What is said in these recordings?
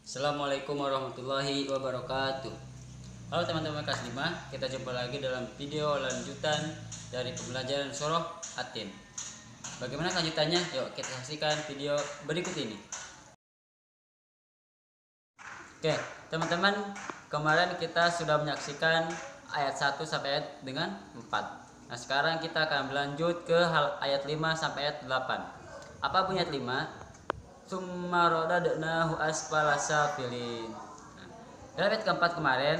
Assalamualaikum warahmatullahi wabarakatuh. Halo teman-teman kelas 5, kita jumpa lagi dalam video lanjutan dari pembelajaran surah At-Tin. Bagaimana kelanjutannya? Yuk kita saksikan video berikut ini. Oke, teman-teman, kemarin kita sudah menyaksikan ayat 1 sampai ayat dengan 4. Nah, sekarang kita akan berlanjut ke ayat 5 sampai ayat 8. Apa bunyi ayat 5? Summa radadnahu asfala safilin. Nah, dalam ayat keempat kemarin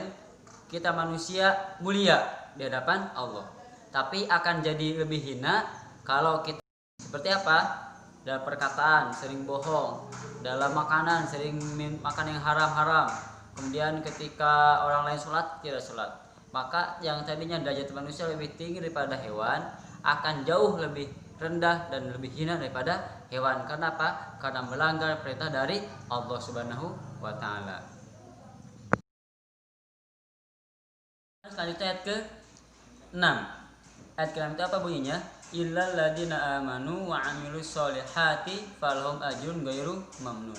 kita manusia mulia di hadapan Allah, tapi akan jadi lebih hina kalau kita seperti apa? Dalam perkataan sering bohong, dalam makanan sering makan yang haram-haram, kemudian ketika orang lain sholat tidak sholat. Maka yang tadinya derajat manusia lebih tinggi daripada hewan akan jauh lebih rendah dan lebih hina daripada hewan. Karena apa? Karena melanggar perintah dari Allah Subhanahu wa taala. Selanjutnya ayat ke-6. Ayat ke-6 itu apa bunyinya? Illal ladina amanu wa amilus solihati falhum ajrun ghairu mamnun.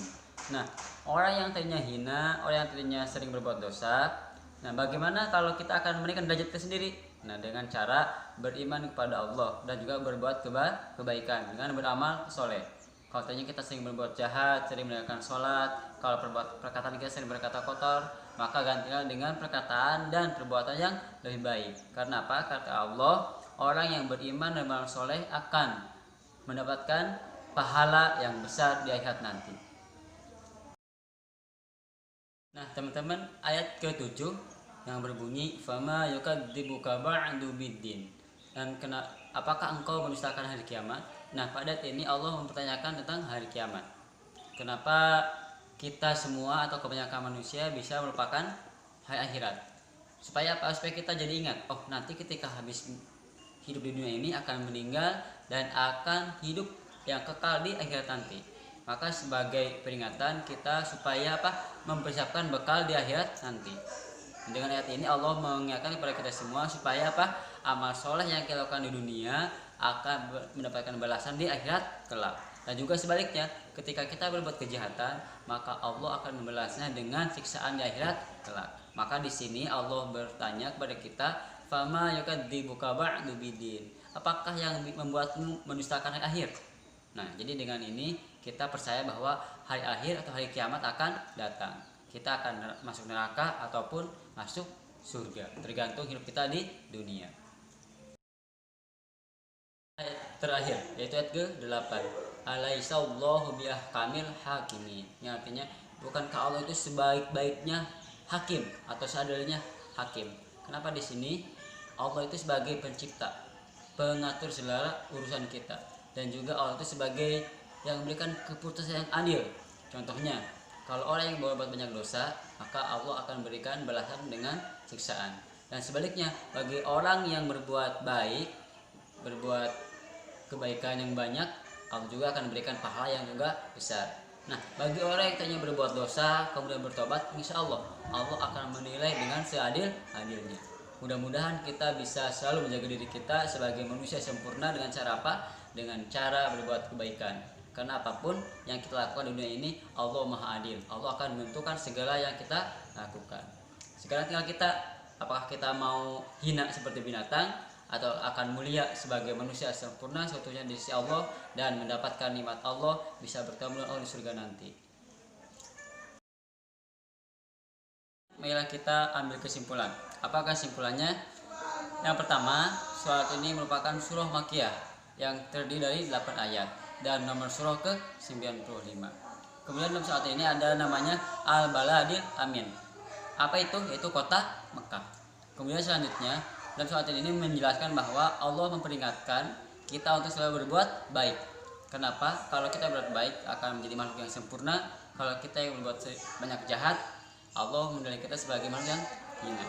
Nah, orang yang tadinya hina, orang yang tadinya sering berbuat dosa, nah bagaimana kalau kita akan menaikkan derajat kita sendiri? Nah, dengan cara beriman kepada Allah dan juga berbuat kebaikan dengan beramal soleh. Kalau tadinya kita sering berbuat jahat, sering meninggalkan sholat, kalau perkataan kita sering berkata kotor, maka gantilah dengan perkataan dan perbuatan yang lebih baik. Karena apa? Kata Allah, orang yang beriman dan beramal soleh akan mendapatkan pahala yang besar di akhirat nanti. Nah, teman-teman, ayat ke-7 yang berbunyi fama yukadzibuka ba'du biddin. Dan apakah engkau mendustakan hari kiamat? Nah, pada ayat ini Allah mempertanyakan tentang hari kiamat. Kenapa kita semua atau kebanyakan manusia bisa melupakan hari akhirat? Supaya apa? Supaya kita jadi ingat, oh nanti ketika habis hidup di dunia ini akan meninggal dan akan hidup yang kekal di akhirat nanti. Maka sebagai peringatan kita supaya apa? Mempersiapkan bekal di akhirat nanti. Dengan ayat ini Allah mengingatkan kepada kita semua supaya apa? Amal soleh yang kita lakukan di dunia akan mendapatkan balasan di akhirat kelak. Dan juga sebaliknya, ketika kita berbuat kejahatan, maka Allah akan membalasnya dengan siksaan di akhirat kelak. Maka di sini Allah bertanya kepada kita, fama yukadzibuka ba'du biddin. Apakah yang membuatmu mendustakan hari akhir? Nah, jadi dengan ini kita percaya bahwa hari akhir atau hari kiamat akan datang. Kita akan masuk neraka ataupun masuk surga, tergantung hidup kita di dunia. Ayat terakhir yaitu ayat ke-8. Alaihissallahu biahkamil hakimin. Yang artinya, bukankah Allah itu sebaik-baiknya hakim atau seadilnya hakim? Kenapa di sini Allah itu sebagai pencipta, pengatur segala urusan kita, dan juga Allah itu sebagai yang memberikan keputusan yang adil. Contohnya, kalau orang yang berbuat banyak dosa, maka Allah akan berikan balasan dengan siksaan. Dan sebaliknya, bagi orang yang berbuat baik, berbuat kebaikan yang banyak, Allah juga akan memberikan pahala yang juga besar. Nah, bagi orang yang tadinya berbuat dosa kemudian bertobat, insya Allah Allah akan menilai dengan seadil-adilnya. Mudah-mudahan kita bisa selalu menjaga diri kita sebagai manusia sempurna dengan cara apa? Dengan cara berbuat kebaikan. Karena apapun yang kita lakukan di dunia ini, Allah Maha Adil. Allah akan menentukan segala yang kita lakukan. Sekarang tinggal kita, apakah kita mau hina seperti binatang atau akan mulia sebagai manusia sempurna seutuhnya di sisi Allah dan mendapatkan nikmat Allah, bisa bertemu dengan Allah di surga nanti. Marilah kita ambil kesimpulan. Apakah kesimpulannya? Yang pertama, surat ini merupakan surah Makkiyah yang terdiri dari 8 ayat dan nomor surah ke-95. Kemudian dalam surat ini ada namanya Al-Baladil Amin. Apa itu? Yaitu kota Mekah. Kemudian selanjutnya dalam surat ini menjelaskan bahwa Allah memperingatkan kita untuk selalu berbuat baik. Kenapa? Kalau kita berbuat baik akan menjadi makhluk yang sempurna. Kalau kita yang berbuat banyak jahat, Allah menilai kita sebagai makhluk yang hina.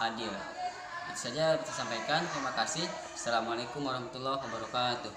Adil. Itu saja bisa sampaikan. Terima kasih. Assalamualaikum warahmatullahi wabarakatuh.